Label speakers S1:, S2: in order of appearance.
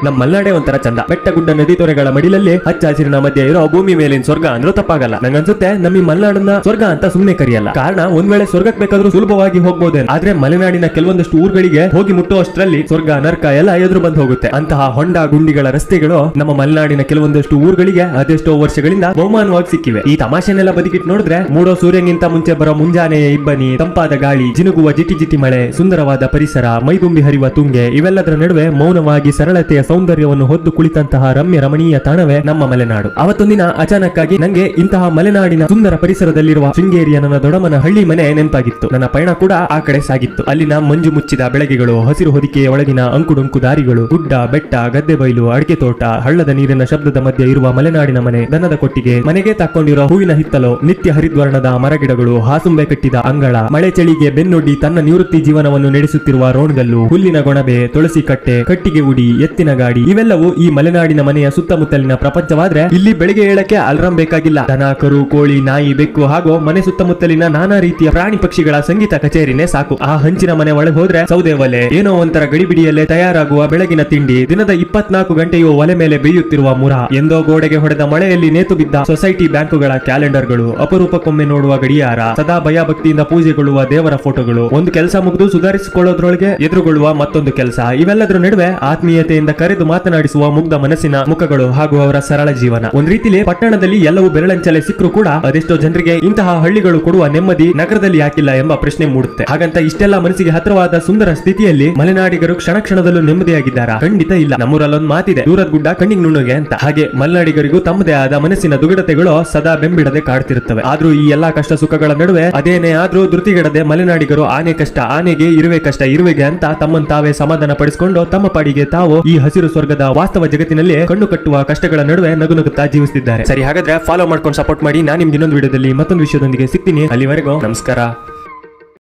S1: ನಮ್ಮ ಮಲ್ನಾಡೆ ಒಂಥರ ಚಂದ. ಬೆಟ್ಟ ಗುಡ್ಡ ನದಿ ತೊರೆಗಳ ಮಡಿಲಲ್ಲಿ ಹಚ್ಚ ಹಸಿರಿನ ಮಧ್ಯೆ ಇರೋ ಭೂಮಿ ಮೇಲಿನ ಸ್ವರ್ಗ ಅಂದ್ರೂ ತಪ್ಪಾಗಲ್ಲ. ನಂಗನ್ಸುತ್ತೆ ನಮ್ಮ ಈ ಮಲೆನಾಡನ್ನ ಸ್ವರ್ಗ ಅಂತ ಸುಮ್ನೆ ಕರೆಯಲ್ಲ. ಕಾರಣ ಒಂದ್ ವೇಳೆ ಸ್ವರ್ಗಕ್ಕೆ ಬೇಕಾದ್ರೂ ಸುಲಭವಾಗಿ ಹೋಗ್ಬೋದೇ, ಆದ್ರೆ ಮಲೆನಾಡಿನ ಕೆಲವೊಂದಷ್ಟು ಊರುಗಳಿಗೆ ಹೋಗಿ ಮುಟ್ಟುವಷ್ಟರಲ್ಲಿ ಸ್ವರ್ಗ ನರ್ಕ ಎಲ್ಲ ಎದುರು ಬಂದು ಹೋಗುತ್ತೆ. ಅಂತಹ ಹೊಂಡ ಗುಂಡಿಗಳ ರಸ್ತೆಗಳು ನಮ್ಮ ಮಲೆನಾಡಿನ ಕೆಲವೊಂದಷ್ಟು ಊರುಗಳಿಗೆ ಅದೆಷ್ಟೋ ವರ್ಷಗಳಿಂದ ಬಹುಮಾನವಾಗಿ ಸಿಕ್ಕಿವೆ. ಈ ತಮಾಷೆನೆಲ್ಲ ಬದುಕಿಟ್ಟು ನೋಡಿದ್ರೆ ಮೂಡೋ ಸೂರ್ಯನಿಂತ ಮುಂಚೆ ಬರೋ ಮುಂಜಾನೆಯ ಇಬ್ಬನಿ, ತಂಪಾದ ಗಾಳಿ, ಜಿನುಗುವ ಜಿಟಿ ಜಿಟಿ ಮಳೆ, ಸುಂದರವಾದ ಪರಿಸರ, ಮೈದುಂಬಿ ಹರಿಯುವ ತುಂಗೆ, ಇವೆಲ್ಲದರ ನಡುವೆ ಮೌನವಾಗಿ ಸರಳತೆಯ ಸೌಂದರ್ಯವನ್ನು ಹೊದ್ದು ಕುಳಿತಂತಹ ರಮ್ಯ ರಮಣೀಯ ತಾಣವೇ ನಮ್ಮ ಮಲೆನಾಡು. ಅವತ್ತೊಂದಿನ ಅಚಾನಕ್ ಆಗಿ ನಂಗೆ ಇಂತಹ ಮಲೆನಾಡಿನ ಸುಂದರ ಪರಿಸರದಲ್ಲಿರುವ ಶೃಂಗೇರಿಯ ನನ್ನ ದೊಡ್ಡಮ್ಮನ ಹಳ್ಳಿ ಮನೆ ನೆನಪಾಗಿತ್ತು. ನನ್ನ ಪಯಣ ಕೂಡ ಆ ಕಡೆ ಸಾಗಿತ್ತು. ಅಲ್ಲಿನ ಮಂಜು ಮುಚ್ಚಿದ ಬೆಳಗ್ಗೆಗಳು, ಹಸಿರು ಹೊದಿಕೆಯ ಒಳಗಿನ ಅಂಕುಡೊಂಕು ದಾರಿಗಳು, ಗುಡ್ಡ ಬೆಟ್ಟ, ಗದ್ದೆ ಬೈಲು, ಅಡಿಕೆ ತೋಟ, ಹಳ್ಳದ ನೀರಿನ ಶಬ್ದದ ಮಧ್ಯೆ ಇರುವ ಮಲೆನಾಡಿನ ಮನೆ, ದನದ ಕೊಟ್ಟಿಗೆ, ಮನೆಗೆ ತಕ್ಕೊಂಡಿರೋ ಹೂವಿನ ಹಿತ್ತಲು, ನಿತ್ಯ ಹರಿದ್ವರ್ಣದ ಮರಗಿಡಗಳು, ಹಾಸುಂಬೆ ಕಟ್ಟಿದ ಅಂಗಳ, ಮಳೆ ಚಳಿಗೆ ಬೆನ್ನೊಡ್ಡಿ ತನ್ನ ನಿವೃತ್ತಿ ಜೀವನವನ್ನು ನಡೆಸುತ್ತಿರುವ ರೋಣ್ಗಲ್ಲು, ಹುಲ್ಲಿನ ಗೊಣಬೆ, ತುಳಸಿ ಕಟ್ಟೆ, ಕಟ್ಟಿಗೆ ಉಡಿ, ಎತ್ತಿನ ಗಾಡಿ, ಇವೆಲ್ಲವೂ ಈ ಮಲೆನಾಡಿನ ಮನೆಯ ಸುತ್ತಮುತ್ತಲಿನ ಪ್ರಪಂಚವಾದ್ರೆ ಇಲ್ಲಿ ಬೆಳಿಗ್ಗೆ ಏಳಕ್ಕೆ ಅಲ್ರಾಮ್ ಬೇಕಾಗಿಲ್ಲ. ದನ, ಕರು, ಕೋಳಿ, ನಾಯಿ, ಬೆಕ್ಕು ಹಾಗೂ ಮನೆ ಸುತ್ತಮುತ್ತಲಿನ ನಾನಾ ರೀತಿಯ ಪ್ರಾಣಿ ಪಕ್ಷಿಗಳ ಸಂಗೀತ ಕಚೇರಿನೇ ಸಾಕು. ಆ ಹಂಚಿನ ಮನೆ ಒಳಗೆ ಹೋದ್ರೆ ಸೌದೆ ಒಲೆ, ಏನೋ ಒಂಥರ ಗಡಿಬಿಡಿಯಲ್ಲೇ ತಯಾರಾಗುವ ಬೆಳಗಿನ ತಿಂಡಿ, ದಿನದ 24 ಗಂಟೆಯೂ ಒಲೆ ಮೇಲೆ ಬೇಯುತ್ತಿರುವ ಮುರ, ಎಂದೋ ಗೋಡೆಗೆ ಹೊಡೆದ ಮಳೆಯಲ್ಲಿ ನೇತು ಬಿದ್ದ ಸೊಸೈಟಿ ಬ್ಯಾಂಕುಗಳ ಕ್ಯಾಲೆಂಡರ್ಗಳು, ಅಪರೂಪಕ್ಕೊಮ್ಮೆ ನೋಡುವ ಗಡಿಯಾರ, ಸದಾ ಭಯ ಭಕ್ತಿಯಿಂದ ಪೂಜೆಗೊಳ್ಳುವ ದೇವರ ಫೋಟೋಗಳು, ಒಂದು ಕೆಲಸ ಮುಗಿದು ಸುಧಾರಿಸಿಕೊಳ್ಳೋದ್ರೊಳಗೆ ಎದುರುಗೊಳ್ಳುವ ಮತ್ತೊಂದು ಕೆಲಸ, ಇವೆಲ್ಲದರ ನಡುವೆ ಆತ್ಮೀಯತೆಯಿಂದ ಕರೆದು ಮಾತನಾಡಿಸುವ ಮುಗ್ಧ ಮನಸ್ಸಿನ ಮುಖಗಳು ಹಾಗೂ ಅವರ ಸರಳ ಜೀವನ. ಒಂದ್ ರೀತಿಲಿ ಪಟ್ಟಣದಲ್ಲಿ ಎಲ್ಲವೂ ಬೆರಳಂಚಲೆ ಸಿಕ್ಕರೂ ಕೂಡ ಅದೆಷ್ಟೋ ಜನರಿಗೆ ಇಂತಹ ಹಳ್ಳಿಗಳು ಕೊಡುವ ನೆಮ್ಮದಿ ನಗರದಲ್ಲಿ ಯಾಕಿಲ್ಲ ಎಂಬ ಪ್ರಶ್ನೆ ಮೂಡುತ್ತೆ. ಹಾಗಂತ ಇಷ್ಟೆಲ್ಲ ಮನಸ್ಸಿಗೆ ಹತ್ರವಾದ ಸುಂದರ ಸ್ಥಿತಿಯಲ್ಲಿ ಮಲೆನಾಡಿಗರು ಕ್ಷಣ ಕ್ಷಣದಲ್ಲೂ ನೆಮ್ಮದಿಯಾಗಿದ್ದಾರಾ? ಖಂಡಿತ ಇಲ್ಲ. ನಮ್ಮೂರಲ್ಲೊಂದು ಮಾತಿದೆ, ದೂರದ ಗುಡ್ಡ ಕಣ್ಣಿಗೆ ನುಣ್ಣಗೆ ಅಂತ. ಹಾಗೆ ಮಲೆನಾಡಿಗರಿಗೂ ತಮ್ಮದೇ ಆದ ಮನಸ್ಸಿನ ದುಗಡತೆಗಳು ಸದಾ ಬೆಂಬಿಡದೆ ಕಾಡ್ತಿರುತ್ತವೆ. ಆದ್ರೂ ಈ ಎಲ್ಲಾ ಕಷ್ಟ ಸುಖಗಳ ನಡುವೆ ಅದೇನೇ ಆದ್ರೂ ಧೃತಿಗೆಡದೆ ಮಲೆನಾಡಿಗರು ಆನೆ ಕಷ್ಟ ಆನೆಗೆ, ಇರುವೆ ಕಷ್ಟ ಇರುವೆಗೆ ಅಂತ ತಮ್ಮನ್ನು ತಾವೇ ಸಮಾಧಾನ ಪಡಿಸಿಕೊಂಡು ತಮ್ಮ ಪಾಡಿಗೆ ತಾವು ಈ ಹಸಿರು ಸ್ವರ್ಗದ ವಾಸ್ತವ ಜಗತ್ತಿನಲ್ಲಿ ಕಣ್ಣು ಕಟ್ಟುವ ಕಷ್ಟಗಳ ನಡುವೆ ನಗುನಗುತ್ತಾ ಜೀವಿಸುತ್ತಿದ್ದಾರೆ. ಸರಿ, ಹಾಗಾದ್ರೆ ಫಾಲೋ ಮಾಡ್ಕೊಂಡು ಸಪೋರ್ಟ್ ಮಾಡಿ. ನಾನು ನಿಮ್ಗೆ ಇನ್ನೊಂದು ವಿಡಿಯೋದಲ್ಲಿ ಮತ್ತೊಂದು ವಿಷಯದೊಂದಿಗೆ ಸಿಗ್ತೀನಿ. ಅಲ್ಲಿವರೆಗೂ ನಮಸ್ಕಾರ.